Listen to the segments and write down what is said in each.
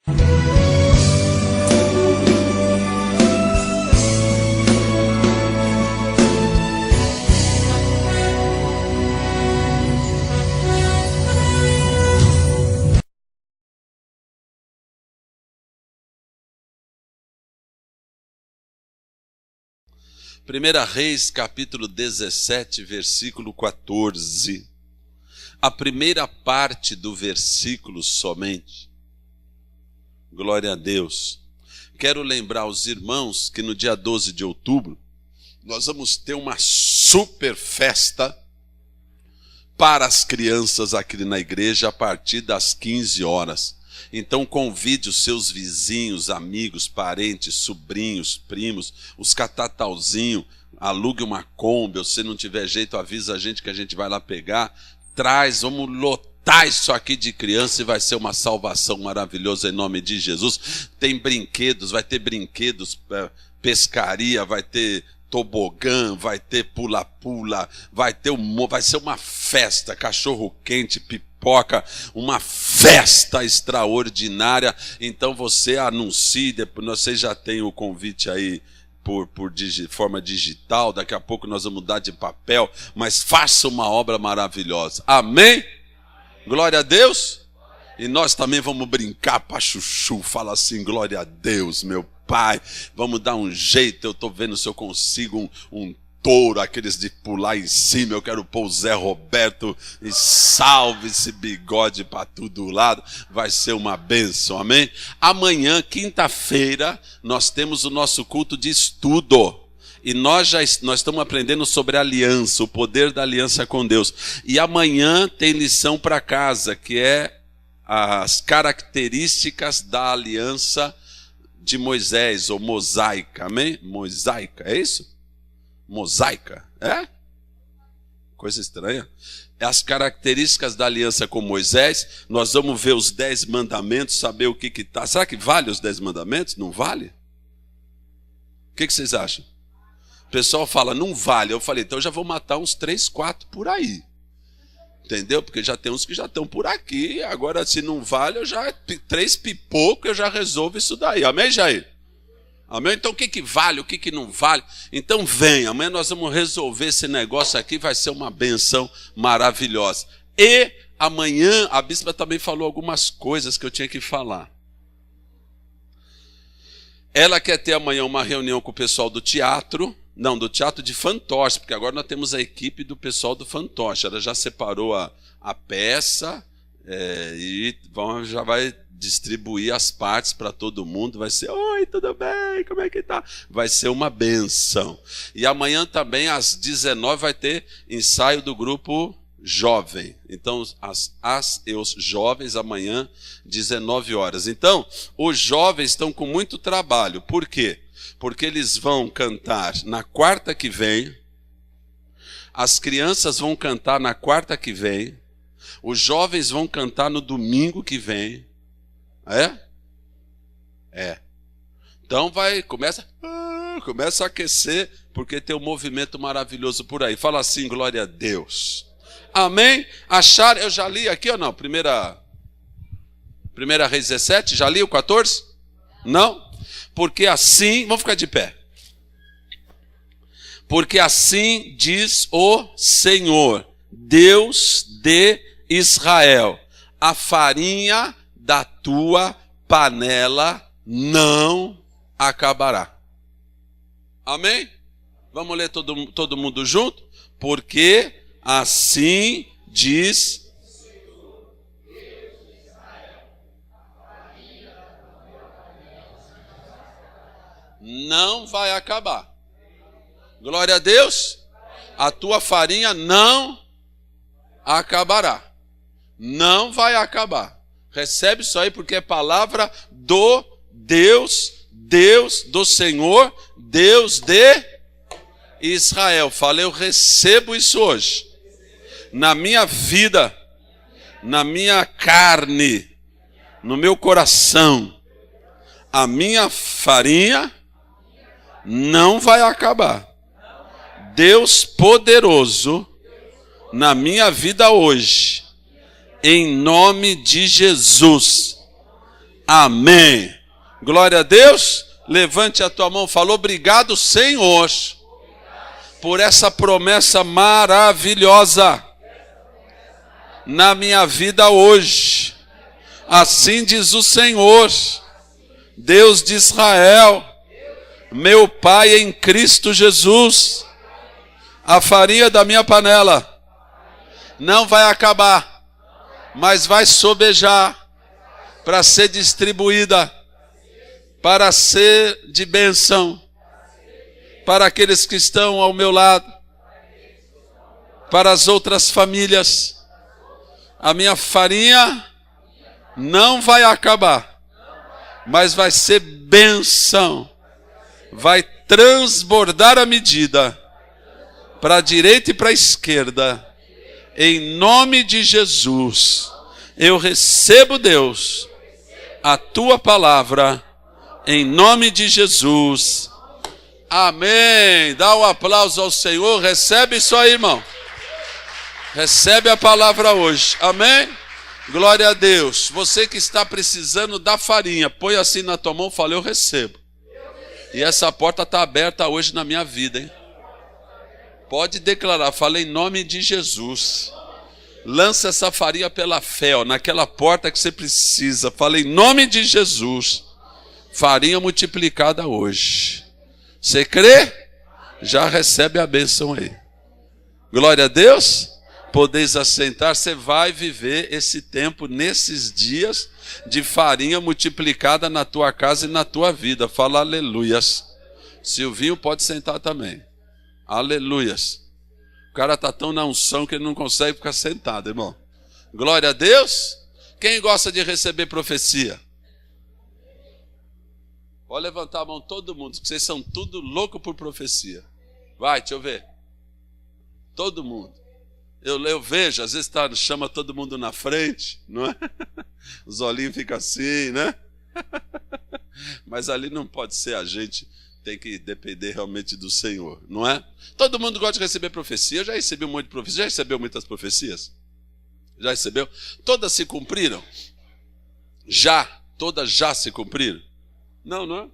1 Reis, capítulo 17, versículo 14. A primeira parte do versículo somente. Glória a Deus. Quero lembrar aos irmãos que no dia 12 de outubro, nós vamos ter uma super festa para as crianças aqui na igreja a partir das 15 horas. Então convide os seus vizinhos, amigos, parentes, sobrinhos, primos, os catatauzinhos, alugue uma Kombi, ou se não tiver jeito avisa a gente que a gente vai lá pegar, traz, vamos lotar isso aqui de criança e vai ser uma salvação maravilhosa em nome de Jesus. Tem brinquedos, vai ter brinquedos, pescaria, vai ter tobogã, vai ter pula-pula, vai ser uma festa, cachorro-quente, pipoca, uma festa extraordinária. Então você anuncie, você já tem o convite aí por forma digital, daqui a pouco nós vamos mudar de papel, mas faça uma obra maravilhosa. Amém? Glória a Deus. E nós também vamos brincar para chuchu, fala assim, glória a Deus, meu Pai, vamos dar um jeito, eu estou vendo se eu consigo um touro, aqueles de pular em cima, eu quero pôr o Zé Roberto e salve esse bigode para todo lado, vai ser uma bênção, amém? Amanhã, quinta-feira, nós temos o nosso culto de estudo. E nós estamos aprendendo sobre a aliança, o poder da aliança com Deus. E amanhã tem lição para casa, que é as características da aliança de Moisés, ou mosaica, amém? Mosaica, é isso? Mosaica, é? Coisa estranha. As características da aliança com Moisés, nós vamos ver os 10 mandamentos, saber o que está. Será que vale os 10 mandamentos? Não vale? O que vocês acham? O pessoal fala, não vale. Eu falei, então eu já vou matar uns 3, 4 por aí. Entendeu? Porque já tem uns que já estão por aqui. Agora, se não vale, 3 pipocos, eu já resolvo isso daí. Amém, Jair? Amém? Então, o que vale, o que não vale? Então, vem. Amanhã nós vamos resolver esse negócio aqui. Vai ser uma benção maravilhosa. E amanhã, a bispa também falou algumas coisas que eu tinha que falar. Ela quer ter amanhã uma reunião com o pessoal do teatro. Não, do teatro de fantoche, porque agora nós temos a equipe do pessoal do fantoche. Ela já separou a peça e já vai distribuir as partes para todo mundo. Vai ser, oi, tudo bem? Como é que tá? Vai ser uma benção. E amanhã também, às 19, vai ter ensaio do grupo jovem. Então, os jovens amanhã, 19 horas. Então, os jovens estão com muito trabalho. Por quê? Porque eles vão cantar na quarta que vem, as crianças vão cantar na quarta que vem, os jovens vão cantar no domingo que vem. É. Então começa a aquecer, porque tem um movimento maravilhoso por aí. Fala assim, glória a Deus. Amém? Acharam? Eu já li aqui ou não? Primeira Reis 17, já li o 14? Não? Porque assim, vamos ficar de pé. Porque assim diz o Senhor, Deus de Israel: a farinha da tua panela não acabará. Amém? Vamos ler todo mundo junto? Porque assim diz não vai acabar. Glória a Deus. A tua farinha não acabará. Não vai acabar. Recebe isso aí porque é palavra do Deus do Senhor, Deus de Israel. Fala, eu recebo isso hoje. Na minha vida, na minha carne, no meu coração. A minha farinha não vai acabar. Deus poderoso na minha vida hoje, em nome de Jesus, Amém. Glória a Deus. Levante a tua mão. Falou, obrigado, Senhor, por essa promessa maravilhosa na minha vida hoje. Assim diz o Senhor, Deus de Israel, meu Pai em Cristo Jesus. A farinha da minha panela não vai acabar, mas vai sobejar para ser distribuída, para ser de bênção para aqueles que estão ao meu lado, para as outras famílias. A minha farinha não vai acabar, mas vai ser bênção, vai transbordar a medida para a direita e para a esquerda. Em nome de Jesus, eu recebo, Deus, a tua palavra, em nome de Jesus. Amém. Dá um aplauso ao Senhor. Recebe isso aí, irmão. Recebe a palavra hoje. Amém. Glória a Deus. Você que está precisando da farinha, põe assim na tua mão e fala, eu recebo. E essa porta está aberta hoje na minha vida, hein? Pode declarar, fala em nome de Jesus. Lança essa farinha pela fé, ó, naquela porta que você precisa. Fala em nome de Jesus. Farinha multiplicada hoje. Você crê? Já recebe a bênção aí. Glória a Deus. Podeis assentar. Você vai viver esse tempo, nesses dias, de farinha multiplicada na tua casa e na tua vida. Fala aleluias. Silvinho pode sentar também. Aleluias. O cara está tão na unção que ele não consegue ficar sentado, irmão. Glória a Deus. Quem gosta de receber profecia? Pode levantar a mão todo mundo, porque vocês são tudo louco por profecia. Vai, deixa eu ver. Todo mundo. Eu vejo, às vezes chama todo mundo na frente, não é? Os olhinhos ficam assim, né? Mas ali não pode ser a gente, tem que depender realmente do Senhor, não é? Todo mundo gosta de receber profecia. Eu já recebi um monte de profecia. Já recebeu muitas profecias? Já recebeu? Todas se cumpriram? Já? Todas já se cumpriram? Não, não é?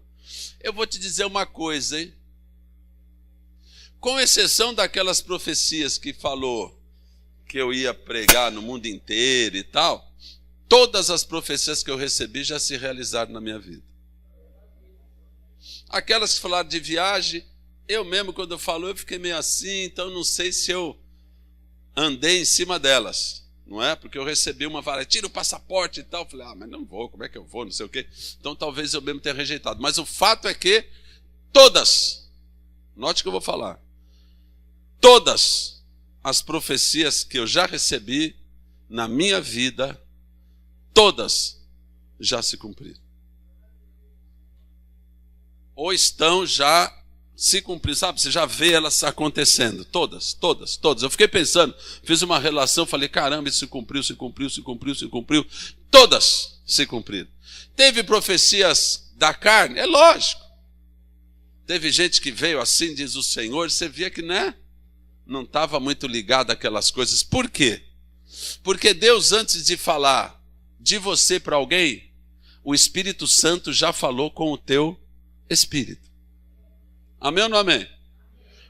Eu vou te dizer uma coisa, hein? Com exceção daquelas profecias que falou que eu ia pregar no mundo inteiro e tal, todas as profecias que eu recebi já se realizaram na minha vida. Aquelas que falaram de viagem, eu mesmo, quando eu falo, eu fiquei meio assim, então não sei se eu andei em cima delas, não é? Porque eu recebi uma vara, tira o passaporte e tal, falei, mas não vou, como é que eu vou, não sei o quê. Então talvez eu mesmo tenha rejeitado. Mas o fato é que todas, note o que eu vou falar, todas as profecias que eu já recebi na minha vida, todas já se cumpriram. Ou estão já se cumprindo, sabe? Você já vê elas acontecendo, todas. Eu fiquei pensando, fiz uma relação, falei, caramba, isso se cumpriu. Todas se cumpriram. Teve profecias da carne? É lógico. Teve gente que veio assim, diz o Senhor, você via que, né? Não estava muito ligado àquelas coisas. Por quê? Porque Deus, antes de falar de você para alguém, o Espírito Santo já falou com o teu espírito. Amém ou não amém?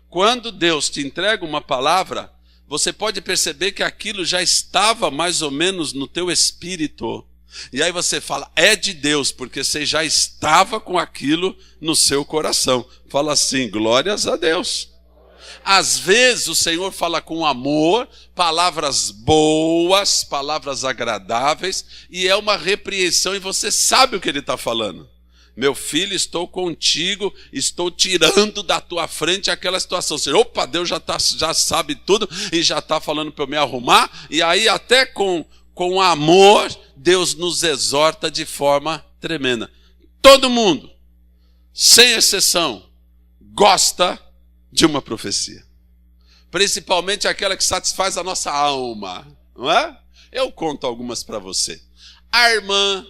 Quando Deus te entrega uma palavra, você pode perceber que aquilo já estava mais ou menos no teu espírito. E aí você fala, é de Deus, porque você já estava com aquilo no seu coração. Fala assim, glórias a Deus. Às vezes o Senhor fala com amor, palavras boas, palavras agradáveis, e é uma repreensão e você sabe o que ele está falando. Meu filho, estou contigo, estou tirando da tua frente aquela situação. Senhor, opa, Deus já sabe tudo e já está falando para eu me arrumar. E aí até com amor, Deus nos exorta de forma tremenda. Todo mundo, sem exceção, gosta de uma profecia. Principalmente aquela que satisfaz a nossa alma, não é? Eu conto algumas para você. A irmã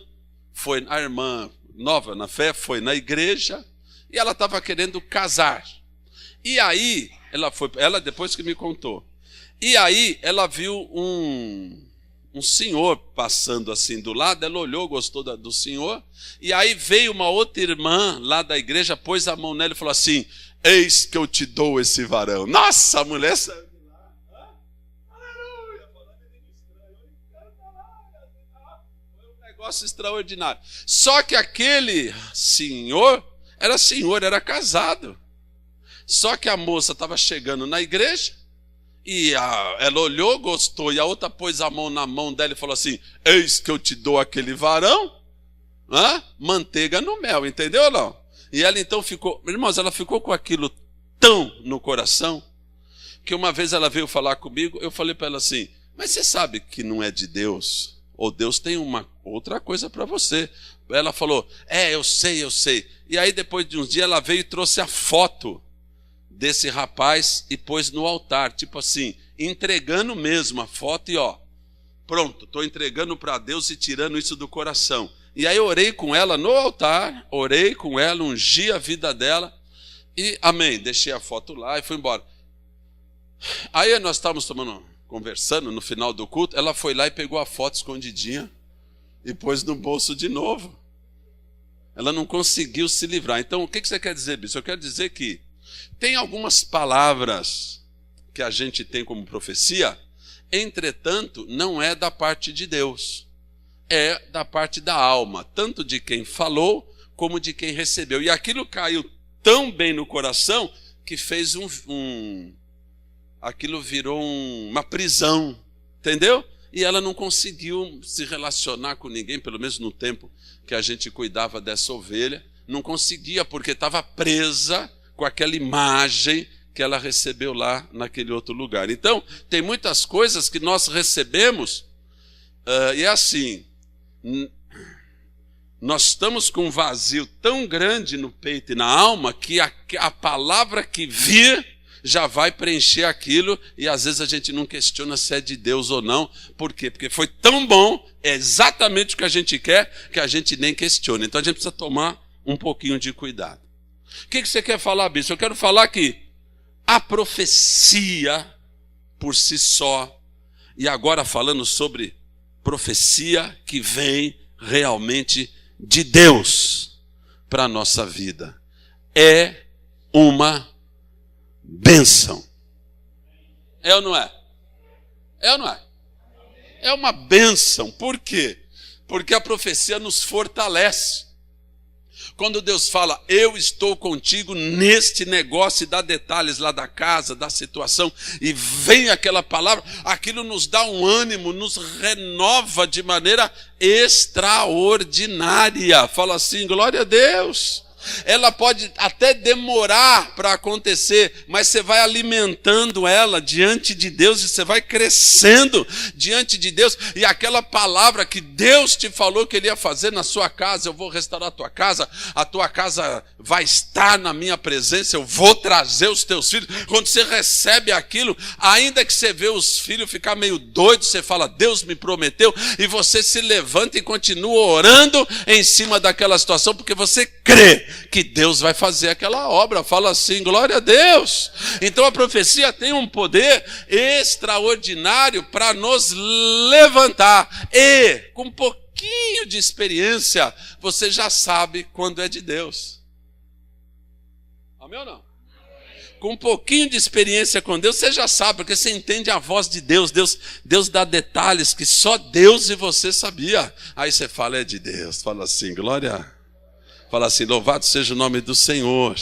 nova na fé, foi na igreja e ela estava querendo casar. E aí, ela depois que me contou, e aí ela viu um um senhor passando assim do lado, ela olhou, gostou do senhor, e aí veio uma outra irmã lá da igreja, pôs a mão nela e falou assim: eis que eu te dou esse varão. Nossa, a mulher saiu de lá. Aleluia! Foi um negócio extraordinário. Só que aquele senhor, era casado. Só que a moça estava chegando na igreja, e ela olhou, gostou, e a outra pôs a mão na mão dela e falou assim: eis que eu te dou aquele varão, manteiga no mel, entendeu ou não? E ela então ficou, irmãos, ela ficou com aquilo tão no coração, que uma vez ela veio falar comigo, eu falei para ela assim: mas você sabe que não é de Deus? Ou Deus tem uma outra coisa para você? Ela falou: eu sei. E aí depois de uns dias ela veio e trouxe a foto desse rapaz e pôs no altar, tipo assim, entregando mesmo a foto e pronto, estou entregando para Deus e tirando isso do coração. E aí eu orei com ela no altar, ungi a vida dela e amém, deixei a foto lá e fui embora. Aí nós estávamos conversando no final do culto, ela foi lá e pegou a foto escondidinha e pôs no bolso de novo. Ela não conseguiu se livrar. Então o que você quer dizer, bispo? Eu quero dizer que tem algumas palavras que a gente tem como profecia, entretanto, não é da parte de Deus, é da parte da alma, tanto de quem falou como de quem recebeu. E aquilo caiu tão bem no coração que fez aquilo virou uma prisão, entendeu? E ela não conseguiu se relacionar com ninguém, pelo menos no tempo que a gente cuidava dessa ovelha, não conseguia porque estava presa com aquela imagem que ela recebeu lá naquele outro lugar. Então, tem muitas coisas que nós recebemos, e é assim, nós estamos com um vazio tão grande no peito e na alma, que a palavra que vir já vai preencher aquilo, e às vezes a gente não questiona se é de Deus ou não. Por quê? Porque foi tão bom, é exatamente o que a gente quer, que a gente nem questiona. Então a gente precisa tomar um pouquinho de cuidado. O que você quer falar, bispo? Eu quero falar que a profecia por si só, e agora falando sobre profecia que vem realmente de Deus para a nossa vida, é uma bênção. É ou não é? É ou não é? É uma bênção. Por quê? Porque a profecia nos fortalece. Quando Deus fala: eu estou contigo neste negócio, e dá detalhes lá da casa, da situação, e vem aquela palavra, aquilo nos dá um ânimo, nos renova de maneira extraordinária. Fala assim: glória a Deus. Ela pode até demorar para acontecer, mas você vai alimentando ela diante de Deus, e você vai crescendo diante de Deus, e aquela palavra que Deus te falou que Ele ia fazer na sua casa: eu vou restaurar a tua casa vai estar na minha presença, eu vou trazer os teus filhos. Quando você recebe aquilo, ainda que você vê os filhos ficar meio doidos, você fala: Deus me prometeu, e você se levanta e continua orando em cima daquela situação, porque você crê que Deus vai fazer aquela obra. Fala assim: glória a Deus. Então a profecia tem um poder extraordinário para nos levantar, e com um pouquinho de experiência você já sabe quando é de Deus. Amém ou não? Com um pouquinho de experiência com Deus, você já sabe, porque você entende a voz de Deus. Deus dá detalhes que só Deus e você sabia. Aí você fala: é de Deus. Fala assim: glória. Fala assim: louvado seja o nome do Senhor.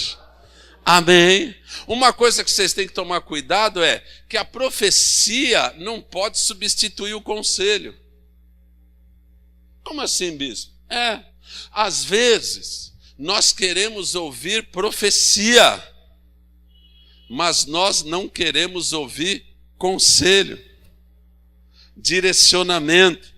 Amém. Uma coisa que vocês têm que tomar cuidado é que a profecia não pode substituir o conselho. Como assim, bispo? Às vezes nós queremos ouvir profecia, mas nós não queremos ouvir conselho, direcionamento.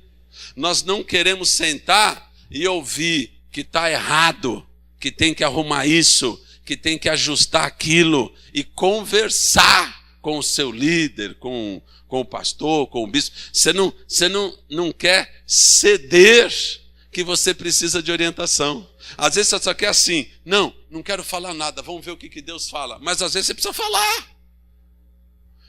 Nós não queremos sentar e ouvir que está errado, que tem que arrumar isso, que tem que ajustar aquilo, e conversar com o seu líder, com o pastor, com o bispo. Você não quer ceder que você precisa de orientação. Às vezes você só quer assim: não quero falar nada, vamos ver o que Deus fala. Mas às vezes você precisa falar.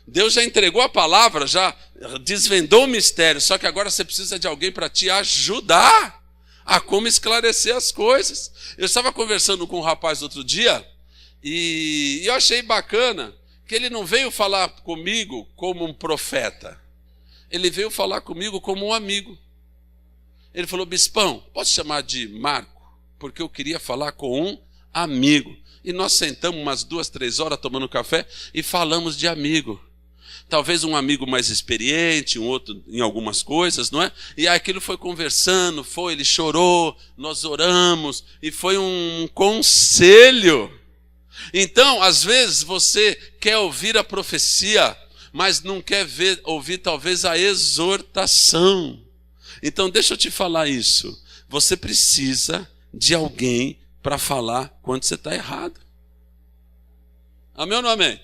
Deus já entregou a palavra, já desvendou o mistério, só que agora você precisa de alguém para te ajudar a como esclarecer as coisas. Eu estava conversando com um rapaz outro dia e eu achei bacana que ele não veio falar comigo como um profeta, ele veio falar comigo como um amigo. Ele falou: Bispão, posso chamar de Marco? Porque eu queria falar com um amigo. E nós sentamos umas 2, 3 horas tomando café e falamos de amigo. Talvez um amigo mais experiente, um outro em algumas coisas, não é? E aí aquilo foi conversando, ele chorou, nós oramos, e foi um conselho. Então, às vezes você quer ouvir a profecia, mas não quer ouvir talvez a exortação. Então deixa eu te falar isso. Você precisa de alguém para falar quando você está errado. Amém ou não amém?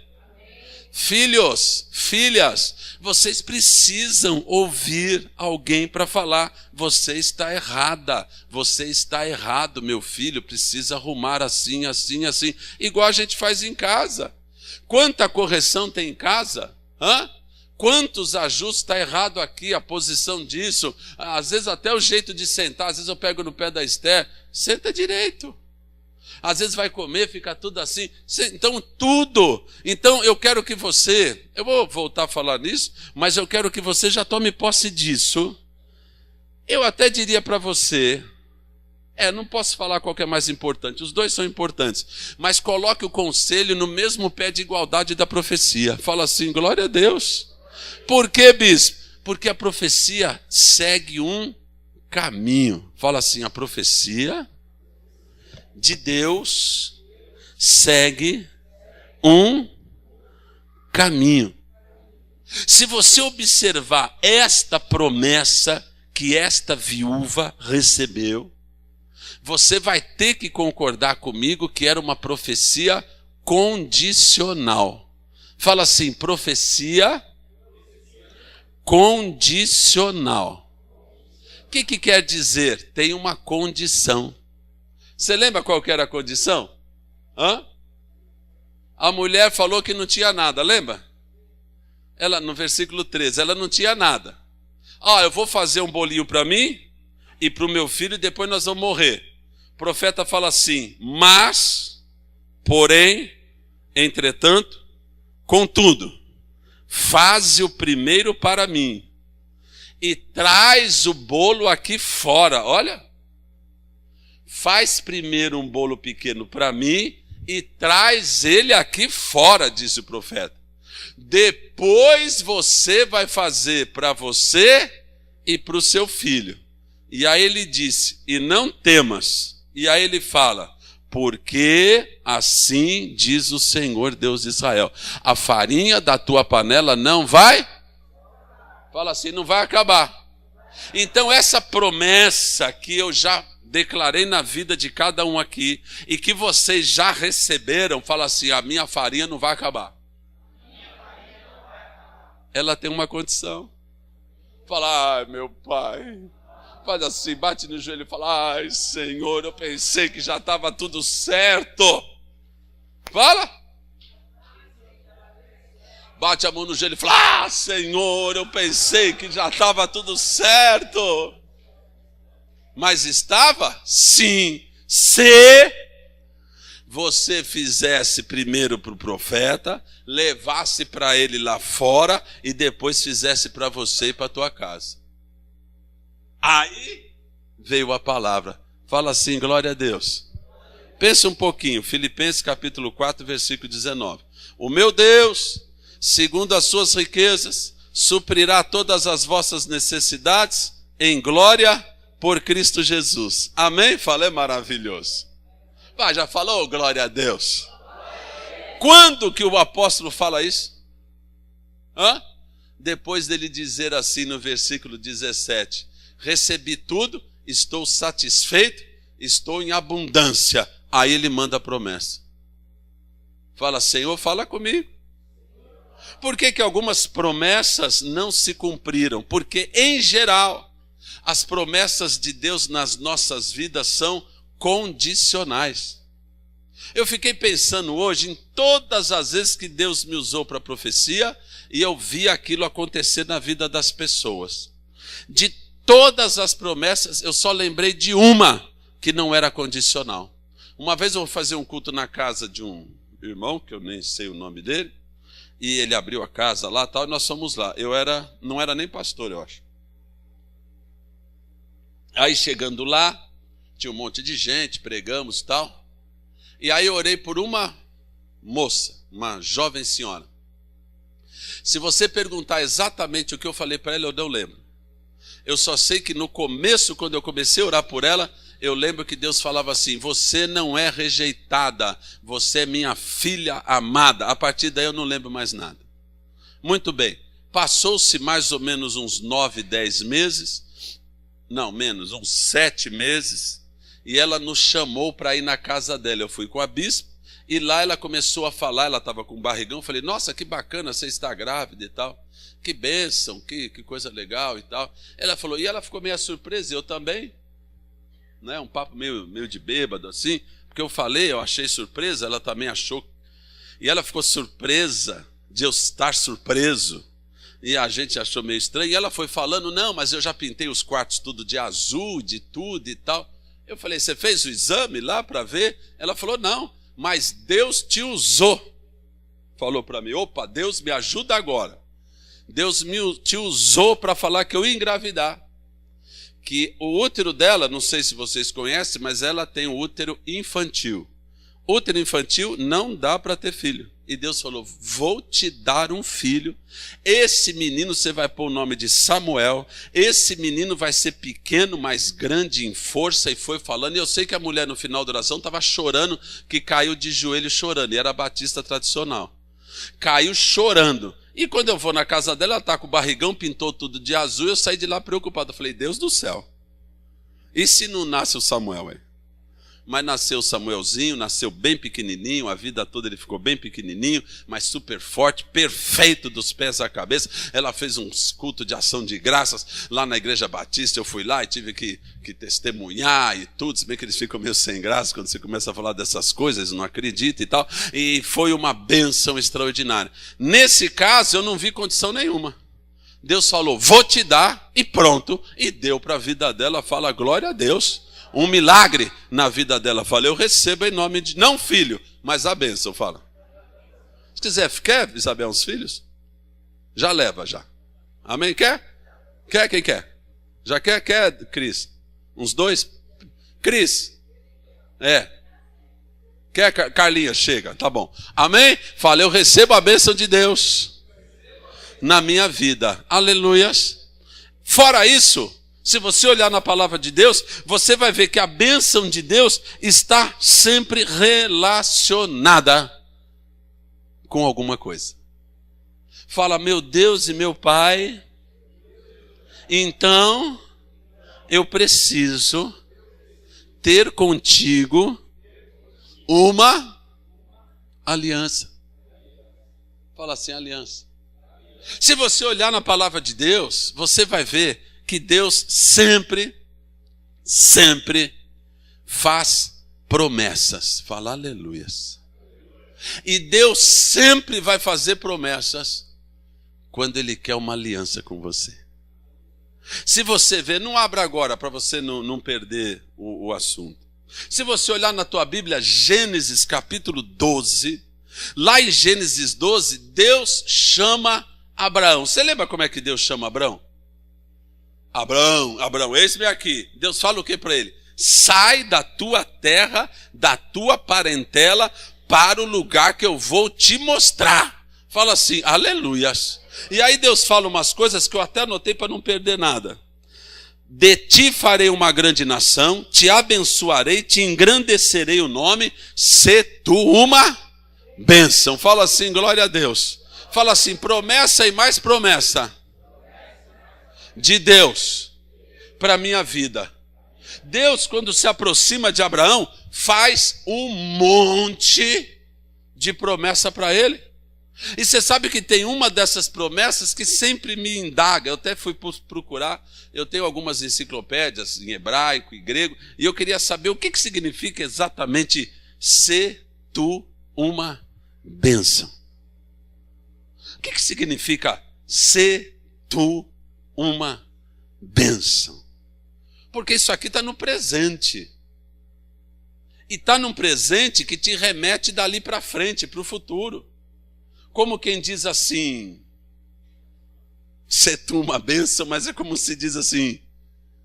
Filhos, filhas, vocês precisam ouvir alguém para falar: você está errada, você está errado, meu filho, precisa arrumar assim, assim, assim. Igual a gente faz em casa. Quanta correção tem em casa? Quantos ajustes está errado aqui, a posição disso, às vezes até o jeito de sentar. Às vezes eu pego no pé da Esther: senta direito. Às vezes vai comer, fica tudo assim. Então, tudo. Então, eu quero que você, eu vou voltar a falar nisso, mas eu quero que você já tome posse disso. Eu até diria para você, não posso falar qual que é mais importante, os dois são importantes, mas coloque o conselho no mesmo pé de igualdade da profecia. Fala assim: glória a Deus. Por quê, bispo? Porque a profecia segue um caminho. Fala assim: a profecia de Deus segue um caminho. Se você observar esta promessa que esta viúva recebeu, você vai ter que concordar comigo que era uma profecia condicional. Fala assim: profecia condicional. O que quer dizer? Tem uma condição. Você lembra qual que era a condição? A mulher falou que não tinha nada, lembra? Ela, no versículo 13, ela não tinha nada. Eu vou fazer um bolinho para mim e para o meu filho e depois nós vamos morrer. O profeta fala assim: mas, porém, entretanto, contudo, faze o primeiro para mim e traz o bolo aqui fora. Olha, faz primeiro um bolo pequeno para mim e traz ele aqui fora, disse o profeta. Depois você vai fazer para você e para o seu filho. E aí ele disse: e não temas. E aí ele fala: porque assim diz o Senhor Deus de Israel: a farinha da tua panela não vai, fala assim, não vai acabar. Então essa promessa que eu já declarei na vida de cada um aqui e que vocês já receberam, fala assim: a minha farinha não vai acabar. Ela tem uma condição. Fala: ai, meu pai. Faz assim, bate no joelho e fala: ai, Senhor, eu pensei que já estava tudo certo. Fala. Bate a mão no joelho e fala: Senhor, eu pensei que já estava tudo certo. Mas estava? Sim. Se você fizesse primeiro para o profeta, levasse para ele lá fora e depois fizesse para você e para a tua casa. Aí veio a palavra. Fala assim: glória a Deus. Pensa um pouquinho. Filipenses capítulo 4, versículo 19. O meu Deus, segundo as suas riquezas, suprirá todas as vossas necessidades em glória por Cristo Jesus. Amém? Fala, é maravilhoso. Já falou glória a Deus? Quando que o apóstolo fala isso? Depois dele dizer assim no versículo 17: recebi tudo, estou satisfeito, estou em abundância. Aí ele manda a promessa. Fala: Senhor, fala comigo. Por que algumas promessas não se cumpriram? Porque, em geral, as promessas de Deus nas nossas vidas são condicionais. Eu fiquei pensando hoje em todas as vezes que Deus me usou para profecia e eu vi aquilo acontecer na vida das pessoas. De todas as promessas, eu só lembrei de uma que não era condicional. Uma vez eu vou fazer um culto na casa de um irmão, que eu nem sei o nome dele, e ele abriu a casa lá tal, e nós fomos lá. Não era nem pastor, eu acho. Aí chegando lá, tinha um monte de gente, pregamos e tal. E aí eu orei por uma moça, uma jovem senhora. Se você perguntar exatamente o que eu falei para ela, eu não lembro. Eu só sei que no começo, quando eu comecei a orar por ela, eu lembro que Deus falava assim: você não é rejeitada, você é minha filha amada. A partir daí eu não lembro mais nada. Muito bem, passou-se mais ou menos uns 9, 10 meses, não, menos, uns 7 meses, e ela nos chamou para ir na casa dela. Eu fui com a bispa, e lá ela começou a falar, ela estava com um barrigão, eu falei: nossa, que bacana, você está grávida e tal. Que bênção, que coisa legal e tal. Ela falou, e ela ficou meio surpresa, eu também. Né, um papo meio de bêbado assim, porque eu falei, eu achei surpresa, ela também achou. E ela ficou surpresa de eu estar surpreso. E a gente achou meio estranho. E ela foi falando, não, mas eu já pintei os quartos tudo de azul, de tudo e tal. Eu falei, você fez o exame lá para ver? Ela falou, não, mas Deus te usou. Falou para mim, opa, Deus me ajuda agora. Deus te usou para falar que eu ia engravidar. Que o útero dela, não sei se vocês conhecem, mas ela tem o útero infantil. Útero infantil não dá para ter filho. E Deus falou, vou te dar um filho. Esse menino você vai pôr o nome de Samuel. Esse menino vai ser pequeno, mas grande em força. E foi falando. E eu sei que a mulher no final da oração estava chorando, que caiu de joelho chorando. E era batista tradicional. Caiu chorando. E quando eu vou na casa dela, ela está com o barrigão, pintou tudo de azul, eu saí de lá preocupado. Eu falei, Deus do céu, e se não nasce o Samuel aí? Mas nasceu o Samuelzinho, nasceu bem pequenininho, a vida toda ele ficou bem pequenininho, mas super forte, perfeito dos pés à cabeça. Ela fez um culto de ação de graças lá na Igreja Batista, eu fui lá e tive que testemunhar e tudo, se bem que eles ficam meio sem graça quando você começa a falar dessas coisas, não acredita e tal, e foi uma bênção extraordinária. Nesse caso eu não vi condição nenhuma. Deus falou, vou te dar, e pronto, e deu para a vida dela. Fala, glória a Deus. Um milagre na vida dela. Fala, eu recebo em nome de, não filho, mas a bênção. Fala, se quiser, quer Isabel uns filhos? Já leva já. Amém? Quer? Quem quer? Já quer, Cris? Uns 2? Cris? Quer, Carlinha? Chega, tá bom. Amém? Fala, eu recebo a bênção de Deus na minha vida. Aleluias. Fora isso, se você olhar na palavra de Deus, você vai ver que a bênção de Deus está sempre relacionada com alguma coisa. Fala, meu Deus e meu Pai, então eu preciso ter contigo uma aliança. Fala assim, aliança. Se você olhar na palavra de Deus, você vai ver que Deus sempre faz promessas. Fala aleluias. E Deus sempre vai fazer promessas quando Ele quer uma aliança com você. Se você ver, não abra agora para você não perder o assunto. Se você olhar na tua Bíblia, Gênesis capítulo 12, lá em Gênesis 12, Deus chama Abraão. Você lembra como é que Deus chama Abraão? Abraão, eis-me aqui. Deus fala o que para ele? Sai da tua terra, da tua parentela, para o lugar que eu vou te mostrar. Fala assim, aleluias. E aí Deus fala umas coisas que eu até anotei para não perder nada. De ti farei uma grande nação, te abençoarei, te engrandecerei o nome, se tu uma bênção. Fala assim, glória a Deus. Fala assim, promessa e mais promessa de Deus para a minha vida. Deus, quando se aproxima de Abraão, faz um monte de promessa para ele. E você sabe que tem uma dessas promessas que sempre me indaga. Eu até fui procurar, eu tenho algumas enciclopédias em hebraico e grego, e eu queria saber o que significa exatamente Sê tu uma bênção. O que significa ser tu uma bênção? Porque isso aqui está no presente. E está num presente que te remete dali para frente, para o futuro. Como quem diz assim, ser tu uma bênção, mas é como se diz assim,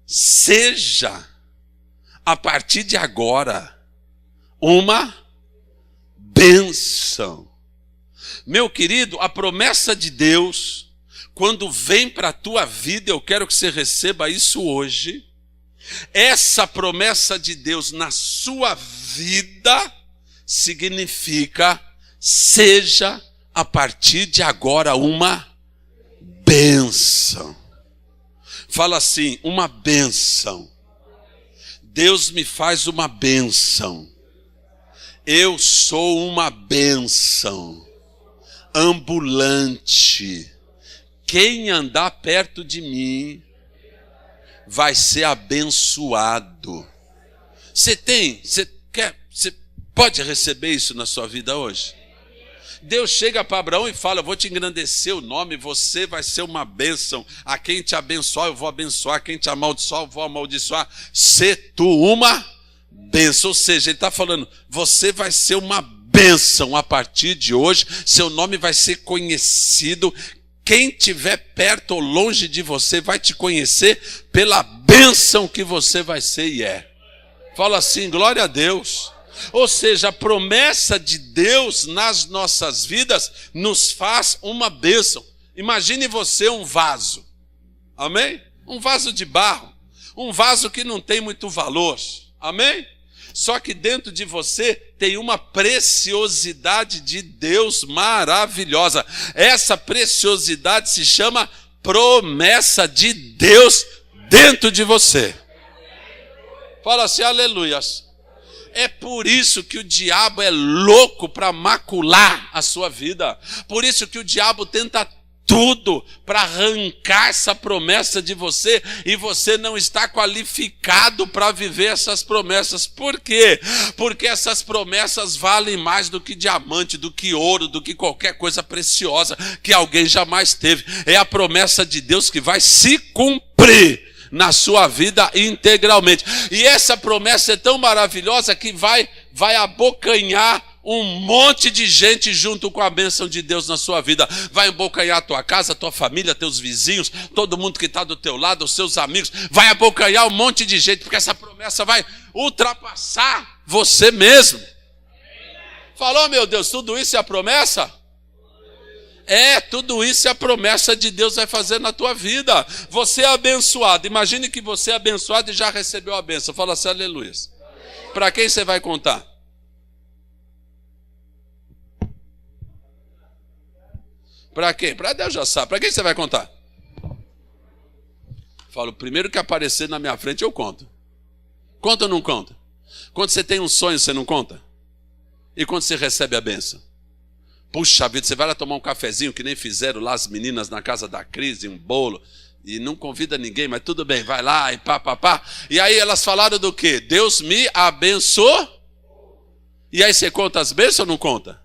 seja, a partir de agora, uma bênção. Meu querido, a promessa de Deus, quando vem para a tua vida, eu quero que você receba isso hoje. Essa promessa de Deus na sua vida significa, seja a partir de agora uma bênção. Fala assim, uma bênção. Deus me faz uma bênção. Eu sou uma bênção ambulante. Quem andar perto de mim vai ser abençoado. Você pode receber isso na sua vida hoje? Deus chega para Abraão e fala, eu vou te engrandecer o nome, você vai ser uma bênção. A quem te abençoar, eu vou abençoar. A quem te amaldiçoar, eu vou amaldiçoar. Sê tu uma bênção. Ou seja, ele está falando, você vai ser uma bênção a partir de hoje. Seu nome vai ser conhecido. Quem estiver perto ou longe de você vai te conhecer pela bênção que você vai ser e é. Fala assim, glória a Deus. Ou seja, a promessa de Deus nas nossas vidas nos faz uma bênção. Imagine você um vaso, amém? Um vaso de barro, um vaso que não tem muito valor, amém? Só que dentro de você tem uma preciosidade de Deus maravilhosa. Essa preciosidade se chama promessa de Deus dentro de você. Fala assim, aleluias. É por isso que o diabo é louco para macular a sua vida. Por isso que o diabo tenta tudo para arrancar essa promessa de você e você não está qualificado para viver essas promessas. Por quê? Porque essas promessas valem mais do que diamante, do que ouro, do que qualquer coisa preciosa que alguém jamais teve. É a promessa de Deus que vai se cumprir na sua vida integralmente. E essa promessa é tão maravilhosa que vai abocanhar um monte de gente junto com a bênção de Deus na sua vida. Vai abocanhar a tua casa, a tua família, teus vizinhos, todo mundo que está do teu lado, os seus amigos. Vai abocanhar um monte de gente, porque essa promessa vai ultrapassar você mesmo. Falou, meu Deus, tudo isso é a promessa? É, tudo isso é a promessa de Deus vai fazer na tua vida. Você é abençoado. Imagine que você é abençoado e já recebeu a bênção. Fala assim, aleluia. Para quem você vai contar? Para quem? Para Deus já sabe. Para quem você vai contar? Falo, primeiro que aparecer na minha frente eu conto. Conta ou não conta? Quando você tem um sonho, você não conta? E quando você recebe a bênção? Puxa vida, você vai lá tomar um cafezinho, que nem fizeram lá as meninas na casa da Cris, um bolo, e não convida ninguém, mas tudo bem, vai lá e pá. E aí elas falaram do quê? Deus me abençoou. E aí você conta as bênçãos ou não conta?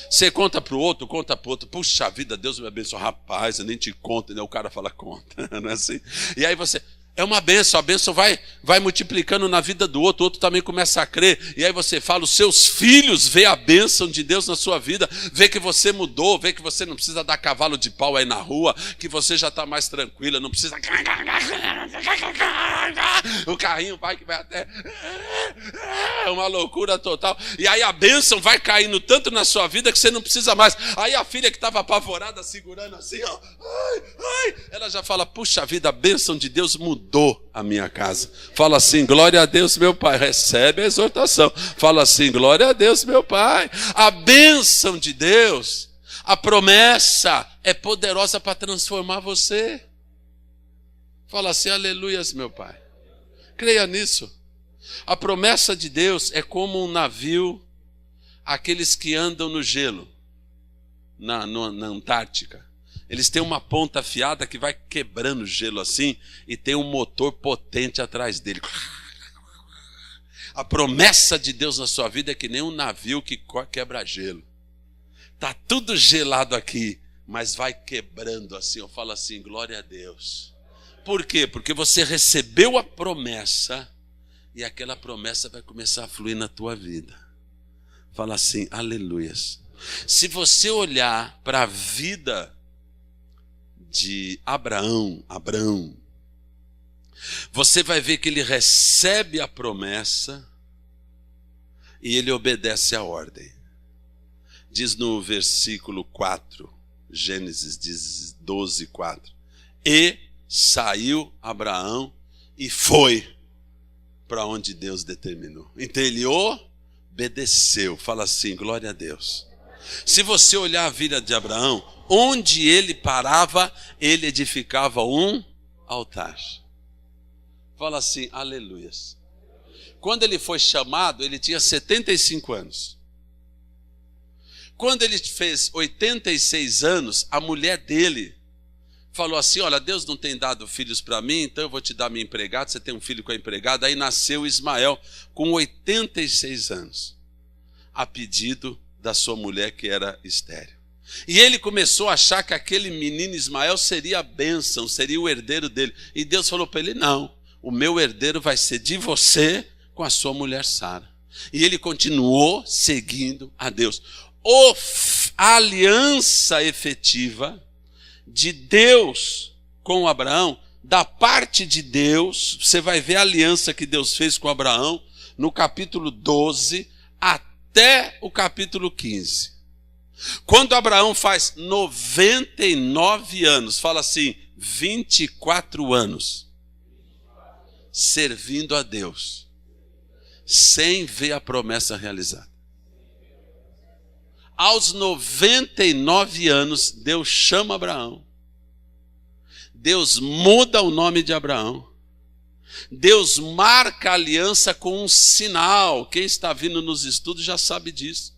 Você conta para o outro, conta para o outro. Puxa vida, Deus me abençoou. Rapaz, eu nem te conto, né? O cara fala, conta. Não é assim? E aí você... É uma bênção, a bênção vai multiplicando na vida do outro, o outro também começa a crer, e aí você fala, os seus filhos vê a bênção de Deus na sua vida, vê que você mudou, vê que você não precisa dar cavalo de pau aí na rua, que você já está mais tranquila, não precisa... O carrinho vai que vai até... É uma loucura total, e aí a bênção vai caindo tanto na sua vida que você não precisa mais. Aí a filha que estava apavorada, segurando assim, ó, ela já fala, puxa vida, a bênção de Deus mudou a minha casa. Fala assim, glória a Deus, meu Pai. Recebe a exortação. Fala assim, glória a Deus, meu Pai. A bênção de Deus, a promessa é poderosa para transformar você. Fala assim, aleluias, meu Pai. Creia nisso. A promessa de Deus é como um navio, aqueles que andam no gelo, na Antártica. Eles têm uma ponta afiada que vai quebrando o gelo assim e tem um motor potente atrás dele. A promessa de Deus na sua vida é que nem um navio que quebra gelo. Está tudo gelado aqui, mas vai quebrando assim. Eu falo assim, glória a Deus. Por quê? Porque você recebeu a promessa e aquela promessa vai começar a fluir na tua vida. Fala assim, aleluias. Se você olhar para a vida de Abraão, você vai ver que ele recebe a promessa e ele obedece a ordem. Diz no versículo 4, Gênesis 12, 4. E saiu Abraão e foi para onde Deus determinou. Então ele obedeceu. Fala assim, glória a Deus. Se você olhar a vida de Abraão, onde ele parava, ele edificava um altar. Fala assim, aleluias. Quando ele foi chamado, ele tinha 75 anos. Quando ele fez 86 anos, a mulher dele falou assim, olha, Deus não tem dado filhos para mim, então eu vou te dar minha empregada, você tem um filho com a empregada. Aí nasceu Ismael, com 86 anos, a pedido da sua mulher que era estéril. E ele começou a achar que aquele menino Ismael seria a bênção, seria o herdeiro dele. E Deus falou para ele, não, o meu herdeiro vai ser de você com a sua mulher Sara. E ele continuou seguindo a Deus. A aliança efetiva de Deus com Abraão, da parte de Deus, você vai ver a aliança que Deus fez com Abraão no capítulo 12 até o capítulo 15. Quando Abraão faz 99 anos, fala assim, 24 anos, servindo a Deus, sem ver a promessa realizada. Aos 99 anos, Deus chama Abraão. Deus muda o nome de Abraão. Deus marca a aliança com um sinal. Quem está vindo nos estudos já sabe disso.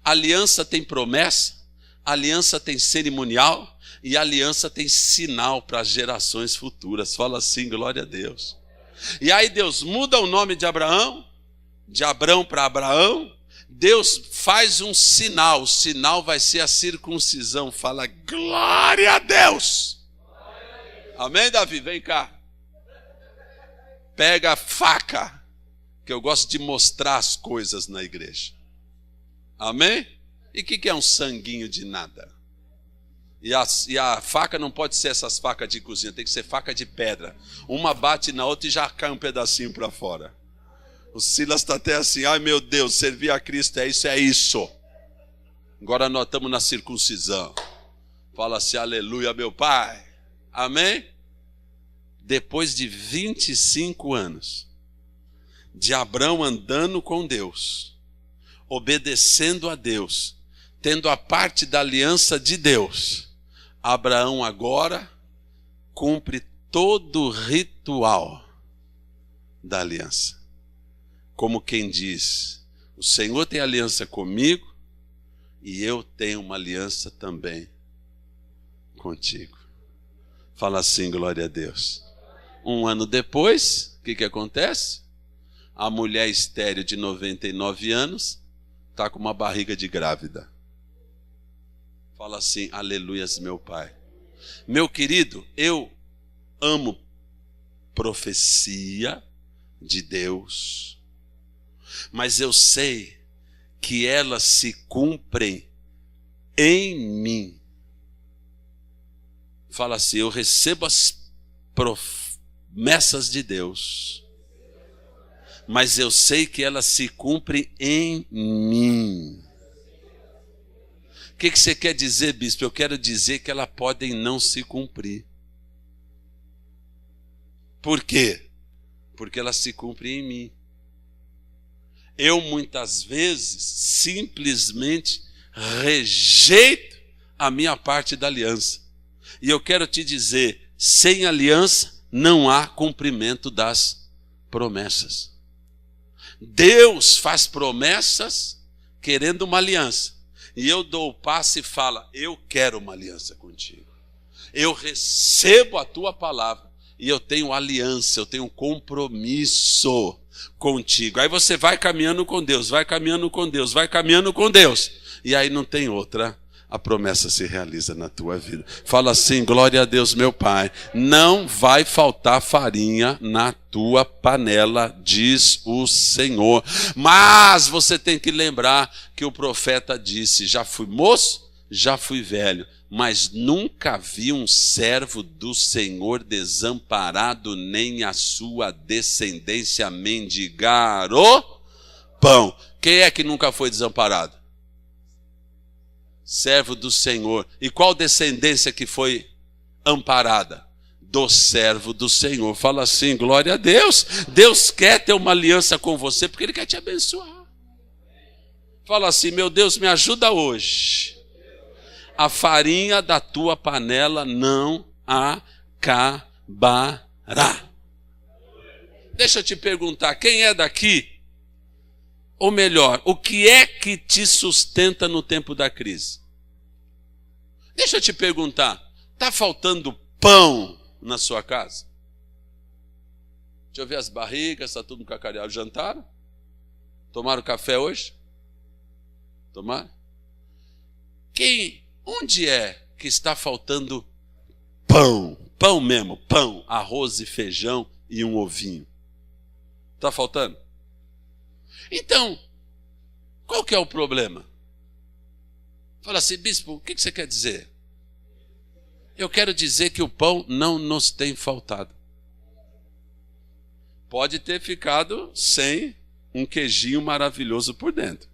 A aliança tem promessa, a aliança tem cerimonial e a aliança tem sinal para as gerações futuras. Fala assim, glória a Deus. E aí Deus muda o nome de Abraão, de Abrão para Abraão. Deus faz um sinal, o sinal vai ser a circuncisão. Fala, glória a Deus. Amém, Davi? Vem cá. Pega a faca, que eu gosto de mostrar as coisas na igreja. Amém? E o que é um sanguinho de nada? E a faca não pode ser essas facas de cozinha, tem que ser faca de pedra. Uma bate na outra e já cai um pedacinho para fora. O Silas está até assim, ai meu Deus, servir a Cristo é isso. Agora nós estamos na circuncisão. Fala assim, aleluia, meu Pai. Amém? Depois de 25 anos de Abrão andando com Deus, obedecendo a Deus, tendo a parte da aliança de Deus, Abraão agora cumpre todo o ritual da aliança. Como quem diz, o Senhor tem aliança comigo e eu tenho uma aliança também contigo. Fala assim, glória a Deus. Um ano depois, o que acontece? A mulher estéril de 99 anos está com uma barriga de grávida. Fala assim, aleluias, meu Pai. Meu querido, eu amo profecia de Deus, mas eu sei que elas se cumprem em mim. Fala assim, eu recebo as promessas de Deus, mas eu sei que elas se cumprem em mim. O que você quer dizer, bispo? Eu quero dizer que elas podem não se cumprir. Por quê? Porque elas se cumprem em mim. Eu muitas vezes simplesmente rejeito a minha parte da aliança. E eu quero te dizer, sem aliança não há cumprimento das promessas. Deus faz promessas querendo uma aliança. E eu dou o passo e falo, eu quero uma aliança contigo. Eu recebo a tua palavra e eu tenho aliança, eu tenho compromisso. contigo. Aí você vai caminhando com Deus, vai caminhando com Deus, vai caminhando com Deus. E aí não tem outra. A promessa se realiza na tua vida. Fala assim: glória a Deus, meu Pai. Não vai faltar farinha na tua panela, diz o Senhor. Mas você tem que lembrar que o profeta disse: já fui moço, já fui velho, mas nunca vi um servo do Senhor desamparado, nem a sua descendência mendigar o pão. Quem é que nunca foi desamparado? Servo do Senhor. E qual descendência que foi amparada? Do servo do Senhor. Fala assim: glória a Deus. Deus quer ter uma aliança com você porque Ele quer te abençoar. Fala assim: meu Deus, me ajuda hoje. A farinha da tua panela não acabará. Deixa eu te perguntar, quem é daqui? Ou melhor, o que é que te sustenta no tempo da crise? Deixa eu te perguntar, está faltando pão na sua casa? Deixa eu ver as barrigas, está tudo cacareado. Jantaram? Tomaram café hoje? Tomaram? Onde é que está faltando pão? Pão mesmo, pão, arroz e feijão e um ovinho. Está faltando? Então, qual que é o problema? Fala assim: bispo, o que você quer dizer? Eu quero dizer que o pão não nos tem faltado. Pode ter ficado sem um queijinho maravilhoso por dentro.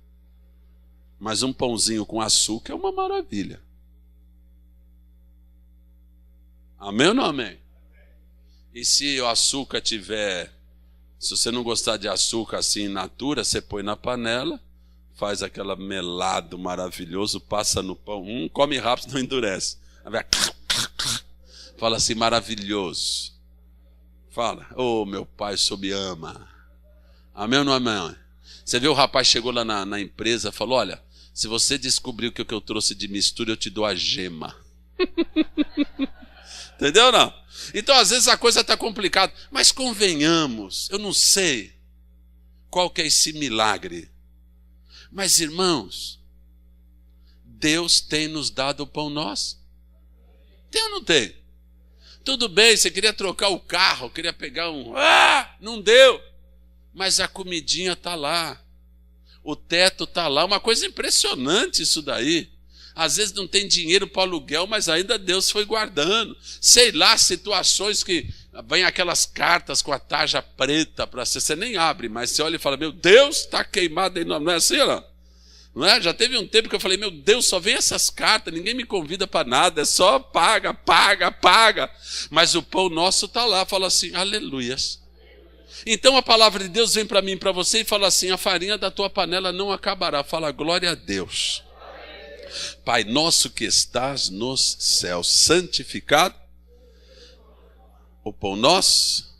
Mas um pãozinho com açúcar é uma maravilha. Amém ou não amém? E se o açúcar tiver... Se você não gostar de açúcar assim in natura, você põe na panela, faz aquele melado maravilhoso, passa no pão. Come rápido, não endurece. Fala assim: maravilhoso. Fala: oh, meu Pai, o Senhor me ama. Amém ou não amém? Você viu, o rapaz chegou lá na empresa, falou: olha, se você descobrir o que eu trouxe de mistura, eu te dou a gema. Entendeu ou não? Então, às vezes a coisa está complicada. Mas convenhamos, eu não sei qual que é esse milagre. Mas, irmãos, Deus tem nos dado o pão nosso. Tem ou não tem? Tudo bem, você queria trocar o carro, queria pegar não deu. Mas a comidinha está lá. O teto está lá. Uma coisa impressionante isso daí. Às vezes não tem dinheiro para aluguel, mas ainda Deus foi guardando. Sei lá, situações que vem aquelas cartas com a tarja preta para você nem abre, mas você olha e fala: meu Deus, está queimado aí. Não é assim, não é? Já teve um tempo que eu falei: meu Deus, só vem essas cartas, ninguém me convida para nada, é só paga, paga, paga. Mas o pão nosso está lá, fala assim: aleluias. Então a palavra de Deus vem para mim e para você e fala assim: a farinha da tua panela não acabará. Fala: glória a Deus. Pai nosso que estás nos céus, santificado o pão nosso.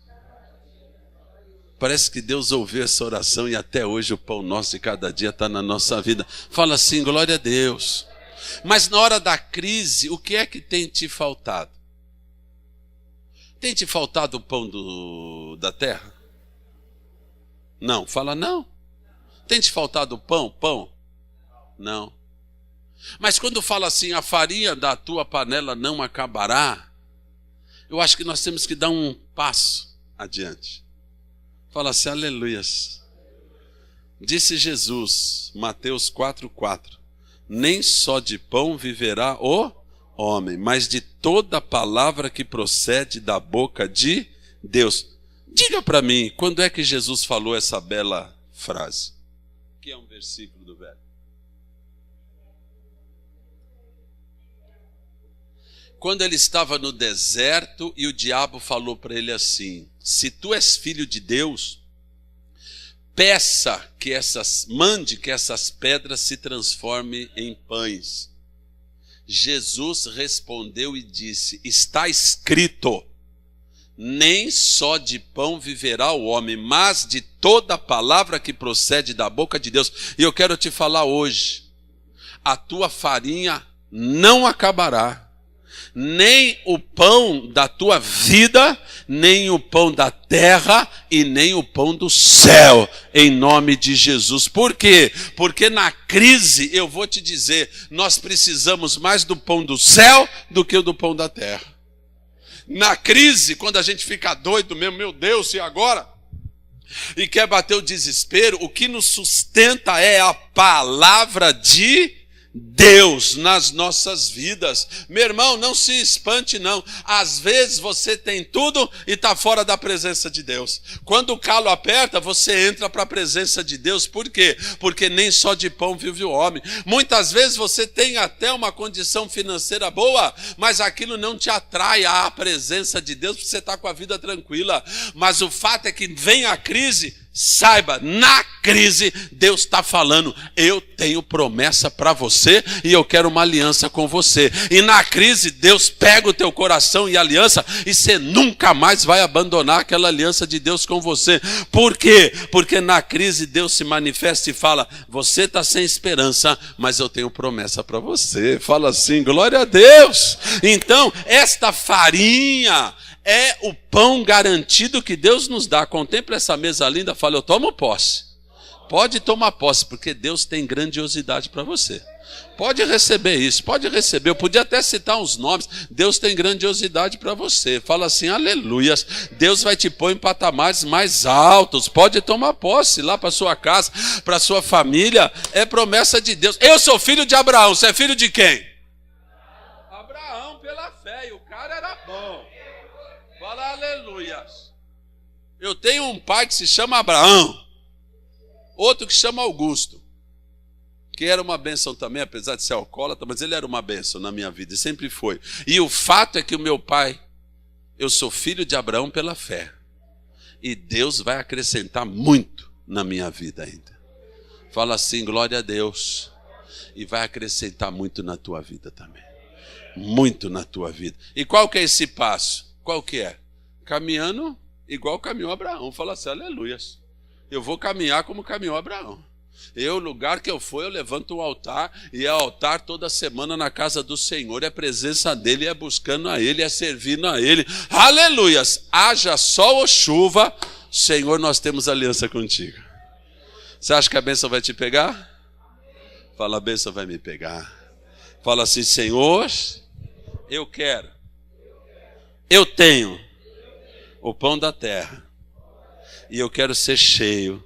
Parece que Deus ouviu essa oração e até hoje o pão nosso de cada dia está na nossa vida. Fala assim: glória a Deus. Mas na hora da crise, o que é que tem te faltado? Tem te faltado o pão da terra? Não, fala não. Tem te faltado o pão? Pão? Não. Mas quando fala assim: a farinha da tua panela não acabará, eu acho que nós temos que dar um passo adiante. Fala assim: aleluias. Disse Jesus, Mateus 4:4, nem só de pão viverá o homem, mas de toda palavra que procede da boca de Deus. Diga para mim, quando é que Jesus falou essa bela frase? Que é um versículo do Velho. Quando ele estava no deserto e o diabo falou para ele assim: se tu és filho de Deus, mande que essas pedras se transformem em pães. Jesus respondeu e disse: está escrito, nem só de pão viverá o homem, mas de toda palavra que procede da boca de Deus. E eu quero te falar hoje, a tua farinha não acabará. nem o pão da tua vida, nem o pão da terra e nem o pão do céu, em nome de Jesus. Por quê? Porque na crise, eu vou te dizer, nós precisamos mais do pão do céu do que do pão da terra. Na crise, quando a gente fica doido mesmo, meu Deus, e agora? E quer bater o desespero, o que nos sustenta é a palavra de Deus nas nossas vidas. Meu irmão, não se espante não. Às vezes você tem tudo e está fora da presença de Deus. Quando o calo aperta, você entra para a presença de Deus. Por quê? Porque nem só de pão vive o homem. Muitas vezes você tem até uma condição financeira boa, mas aquilo não te atrai à presença de Deus, porque você está com a vida tranquila. Mas o fato é que vem a crise. Saiba, na crise, Deus está falando, eu tenho promessa para você e eu quero uma aliança com você. E na crise, Deus pega o teu coração e aliança e você nunca mais vai abandonar aquela aliança de Deus com você. Por quê? Porque na crise Deus se manifesta e fala, você está sem esperança, mas eu tenho promessa para você. Fala assim, glória a Deus. Então, esta farinha é o pão garantido que Deus nos dá. Contempla essa mesa linda, fala, eu tomo posse. Pode tomar posse, porque Deus tem grandiosidade para você. Pode receber isso, pode receber. Eu podia até citar uns nomes. Deus tem grandiosidade para você. Fala assim, aleluias. Deus vai te pôr em patamares mais altos. Pode tomar posse lá para sua casa, para sua família. É promessa de Deus. Eu sou filho de Abraão. Você é filho de quem? Abraão pela fé. E o cara era bom. Fala aleluia. Eu tenho um pai que se chama Abraão, outro que se chama Augusto, que era uma bênção também, apesar de ser alcoólatra, mas ele era uma bênção na minha vida, e sempre foi. E o fato é que o meu pai, eu sou filho de Abraão pela fé, e Deus vai acrescentar muito na minha vida ainda. Fala assim, glória a Deus, e vai acrescentar muito na tua vida também, muito na tua vida. E qual que é esse passo? Qual que é? Caminhando igual caminhou Abraão. Fala assim, aleluias. Eu vou caminhar como caminhou Abraão. O lugar que eu for, eu levanto um altar, e é altar toda semana na casa do Senhor, é a presença dEle, é buscando a Ele, é servindo a Ele. Aleluias! Haja sol ou chuva, Senhor, nós temos aliança contigo. Você acha que a bênção vai te pegar? Fala, a bênção vai me pegar. Fala assim, Senhor, eu quero. Eu tenho o pão da terra e eu quero ser cheio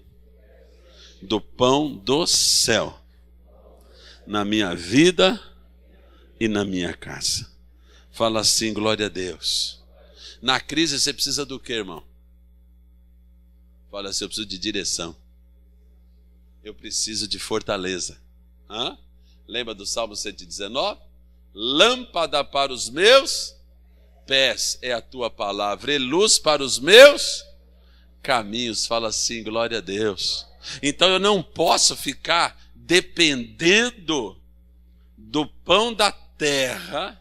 do pão do céu na minha vida e na minha casa. Fala assim, glória a Deus. Na crise você precisa do quê, irmão? Fala assim, eu preciso de direção. Eu preciso de fortaleza. Lembra do Salmo 119? Lâmpada para os meus pés é a tua palavra, e luz para os meus caminhos. Fala assim, glória a Deus. Então eu não posso ficar dependendo do pão da terra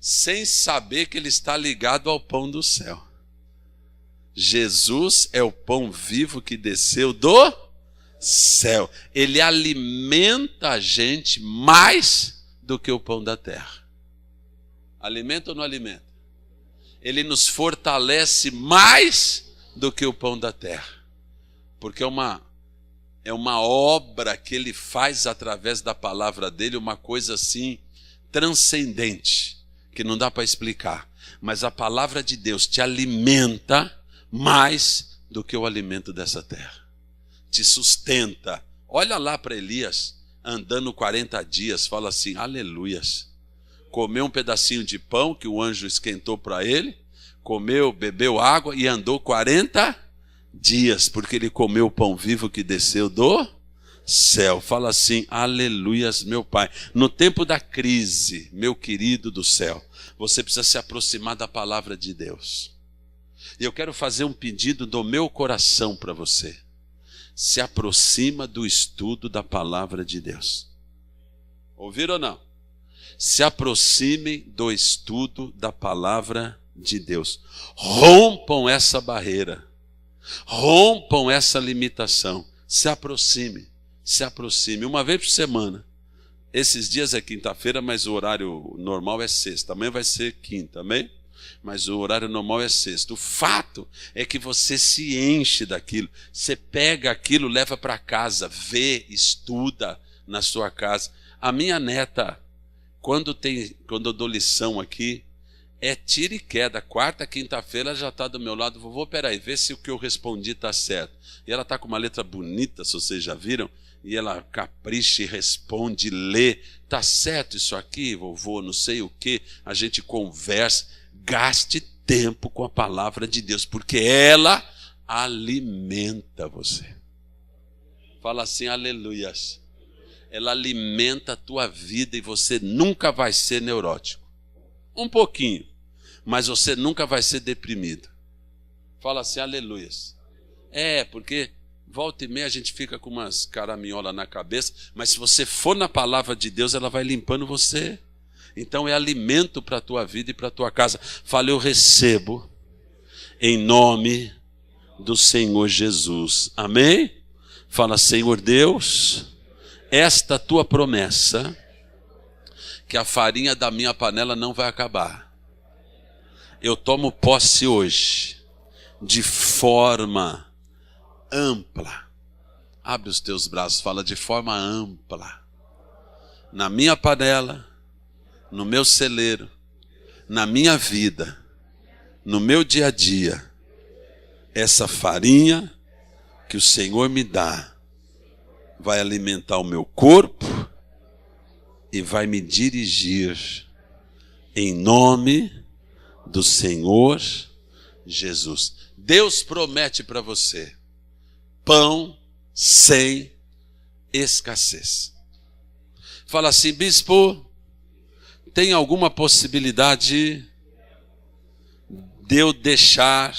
sem saber que ele está ligado ao pão do céu. Jesus é o pão vivo que desceu do céu. Ele alimenta a gente mais do que o pão da terra. Alimenta ou não alimenta? Ele nos fortalece mais do que o pão da terra. Porque é uma obra que ele faz através da palavra dele, uma coisa assim transcendente, que não dá para explicar. Mas a palavra de Deus te alimenta mais do que o alimento dessa terra. Te sustenta. Olha lá para Elias, andando 40 dias, fala assim, aleluias. Comeu um pedacinho de pão que o anjo esquentou para ele, comeu, bebeu água e andou 40 dias, porque ele comeu o pão vivo que desceu do céu. Fala assim, aleluias, meu Pai. No tempo da crise, meu querido do céu, você precisa se aproximar da palavra de Deus. E eu quero fazer um pedido do meu coração para você. Se aproxima do estudo da palavra de Deus. Ouviram ou não? Se aproximem do estudo da palavra de Deus. Rompam essa barreira. Rompam essa limitação. Se aproxime. Se aproxime. Uma vez por semana. Esses dias é quinta-feira, mas o horário normal é sexta. Amanhã vai ser quinta, amém? Mas o horário normal é sexta. O fato é que você se enche daquilo. Você pega aquilo, leva para casa, vê, estuda na sua casa. A minha neta, quando eu dou lição aqui, é tira e queda. Quarta, quinta-feira, ela já está do meu lado. Vovô, peraí, vê se o que eu respondi está certo. E ela está com uma letra bonita, se vocês já viram. E ela capricha e responde, lê. Está certo isso aqui, vovô, não sei o quê. A gente conversa. Gaste tempo com a palavra de Deus, porque ela alimenta você. Fala assim, aleluias. Ela alimenta a tua vida e você nunca vai ser neurótico. Um pouquinho, mas você nunca vai ser deprimido. Fala assim, aleluias. Porque volta e meia a gente fica com umas caraminholas na cabeça, mas se você for na palavra de Deus, ela vai limpando você. Então é alimento para a tua vida e para a tua casa. Fala, eu recebo em nome do Senhor Jesus. Amém? Fala, Senhor Deus, esta tua promessa, que a farinha da minha panela não vai acabar. Eu tomo posse hoje, de forma ampla. Abre os teus braços, fala de forma ampla. Na minha panela, no meu celeiro, na minha vida, no meu dia a dia, essa farinha que o Senhor me dá vai alimentar o meu corpo e vai me dirigir em nome do Senhor Jesus. Deus promete para você pão sem escassez. Fala assim, bispo, tem alguma possibilidade de eu deixar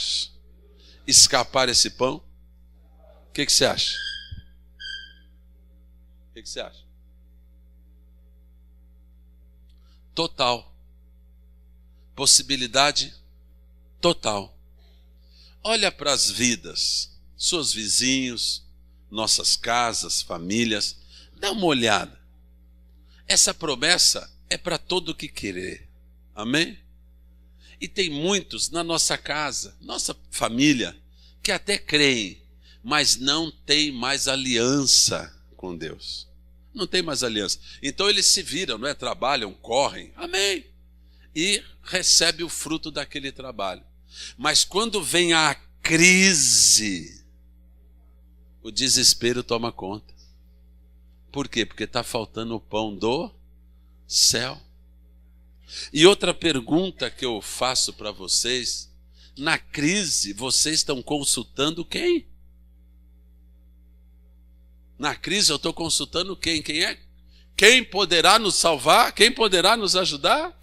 escapar esse pão? O que você acha? O que você acha? Total. Possibilidade total. Olha para as vidas, seus vizinhos, nossas casas, famílias. Dá uma olhada. Essa promessa é para todo que querer. Amém? E tem muitos na nossa casa, nossa família, que até creem, mas não tem mais aliança com Deus. Não tem mais aliança. Então eles se viram, não é? Trabalham, correm. Amém? E recebe o fruto daquele trabalho. Mas quando vem a crise, o desespero toma conta. Por quê? Porque está faltando o pão do céu. E outra pergunta que eu faço para vocês: na crise, vocês estão consultando quem? Na crise eu estou consultando quem? Quem é? Quem poderá nos salvar? Quem poderá nos ajudar?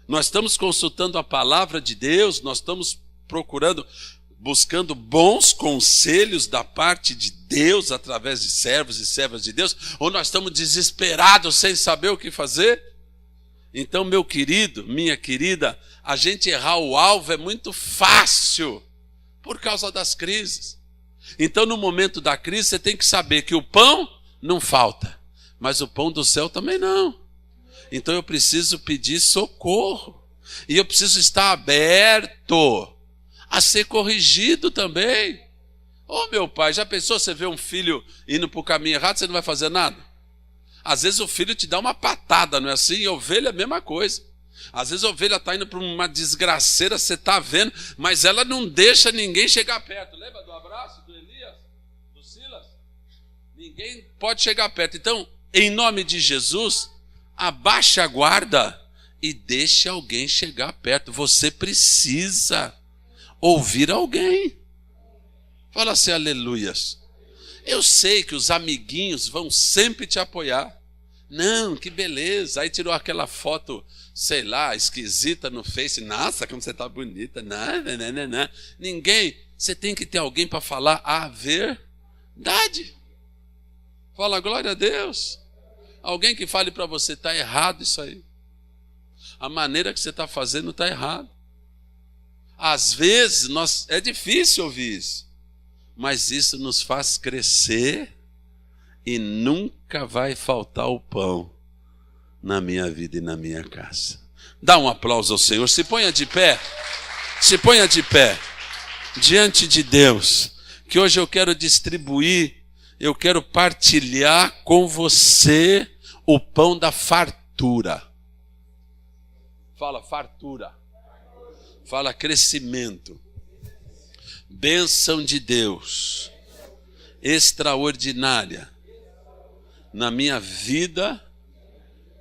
Nós estamos consultando a palavra de Deus, nós estamos buscando bons conselhos da parte de Deus através de servos e servas de Deus, ou nós estamos desesperados sem saber o que fazer? Então, meu querido, minha querida, a gente errar o alvo é muito fácil por causa das crises. Então, no momento da crise, você tem que saber que o pão não falta, mas o pão do céu também não. Então, eu preciso pedir socorro e eu preciso estar aberto a ser corrigido também. Ô meu pai, já pensou você ver um filho indo para o caminho errado, você não vai fazer nada? Às vezes o filho te dá uma patada, não é assim? E a ovelha é a mesma coisa. Às vezes a ovelha está indo para uma desgraceira, você está vendo, mas ela não deixa ninguém chegar perto. Lembra do abraço do Elias, do Silas? Ninguém pode chegar perto. Então, em nome de Jesus, abaixe a guarda e deixe alguém chegar perto. Você precisa ouvir alguém. Fala assim, aleluias. Eu sei que os amiguinhos vão sempre te apoiar. Não, que beleza. Aí tirou aquela foto, sei lá, esquisita no Face. Nossa, como você está bonita. Não. Ninguém. Você tem que ter alguém para falar a verdade. Fala, glória a Deus. Alguém que fale para você, está errado isso aí. A maneira que você está fazendo está errado. Às vezes, é difícil ouvir isso. Mas isso nos faz crescer e nunca vai faltar o pão na minha vida e na minha casa. Dá um aplauso ao Senhor. Se ponha de pé. Se ponha de pé diante de Deus, que hoje eu quero distribuir, eu quero partilhar com você o pão da fartura. Fala fartura. Fala crescimento. Bênção de Deus extraordinária na minha vida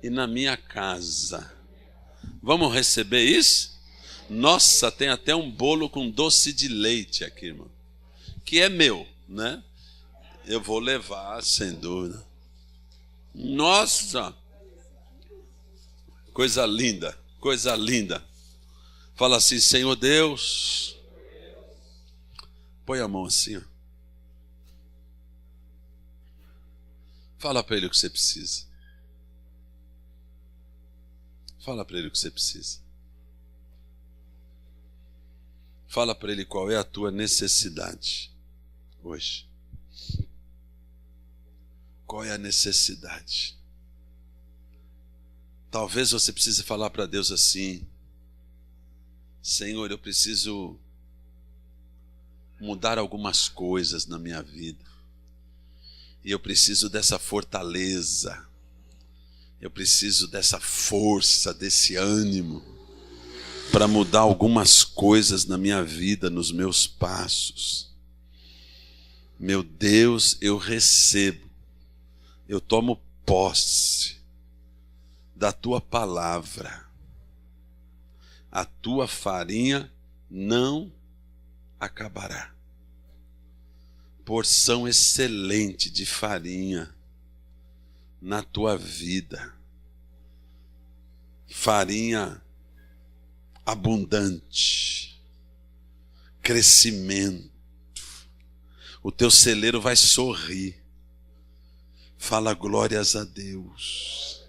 e na minha casa. Vamos receber isso? Nossa, tem até um bolo com doce de leite aqui, irmão. Que é meu, né? Eu vou levar, sem dúvida. Nossa! Coisa linda, coisa linda. Fala assim, Senhor Deus. Põe a mão assim, ó. Fala para ele o que você precisa. Fala para ele o que você precisa. Fala para ele qual é a tua necessidade hoje. Qual é a necessidade? Talvez você precise falar para Deus assim: Senhor, eu preciso mudar algumas coisas na minha vida. E eu preciso dessa fortaleza. Eu preciso dessa força, desse ânimo para mudar algumas coisas na minha vida, nos meus passos. Meu Deus, eu recebo, eu tomo posse da tua palavra. A tua farinha não acabará. Porção excelente de farinha na tua vida. Farinha abundante. Crescimento. O teu celeiro vai sorrir. Fala glórias a Deus.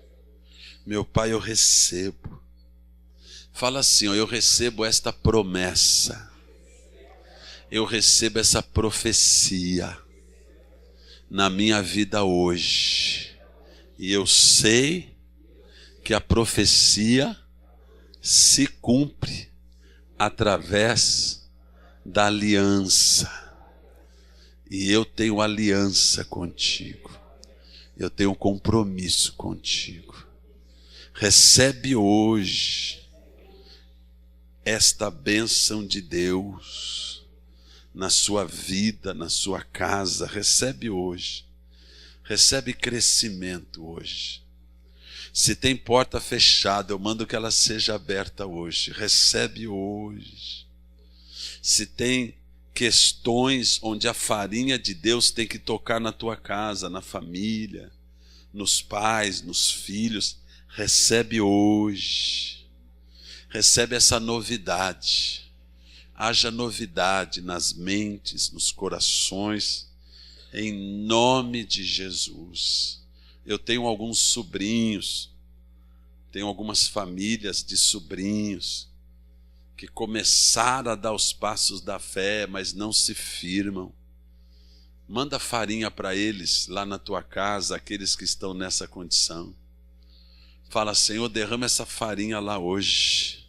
Meu Pai, eu recebo. Fala assim, ó, eu recebo esta promessa. Eu recebo essa profecia na minha vida hoje. E eu sei que a profecia se cumpre através da aliança. E eu tenho aliança contigo. Eu tenho compromisso contigo. Recebe hoje esta bênção de Deus na sua vida, na sua casa. Recebe hoje. Recebe crescimento hoje. Se tem porta fechada, eu mando que ela seja aberta hoje. Recebe hoje. Se tem questões onde a farinha de Deus tem que tocar na tua casa, na família, nos pais, nos filhos, recebe hoje. Recebe essa novidade. Haja novidade nas mentes, nos corações, em nome de Jesus. Eu tenho alguns sobrinhos, tenho algumas famílias de sobrinhos que começaram a dar os passos da fé, mas não se firmam. Manda farinha para eles lá na tua casa, aqueles que estão nessa condição. Fala, Senhor, derrama essa farinha lá hoje.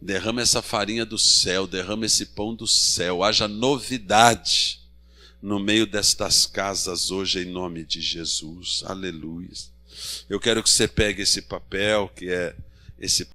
Derrama essa farinha do céu, derrama esse pão do céu. Haja novidade no meio destas casas hoje, em nome de Jesus. Aleluia. Eu quero que você pegue esse papel, que é esse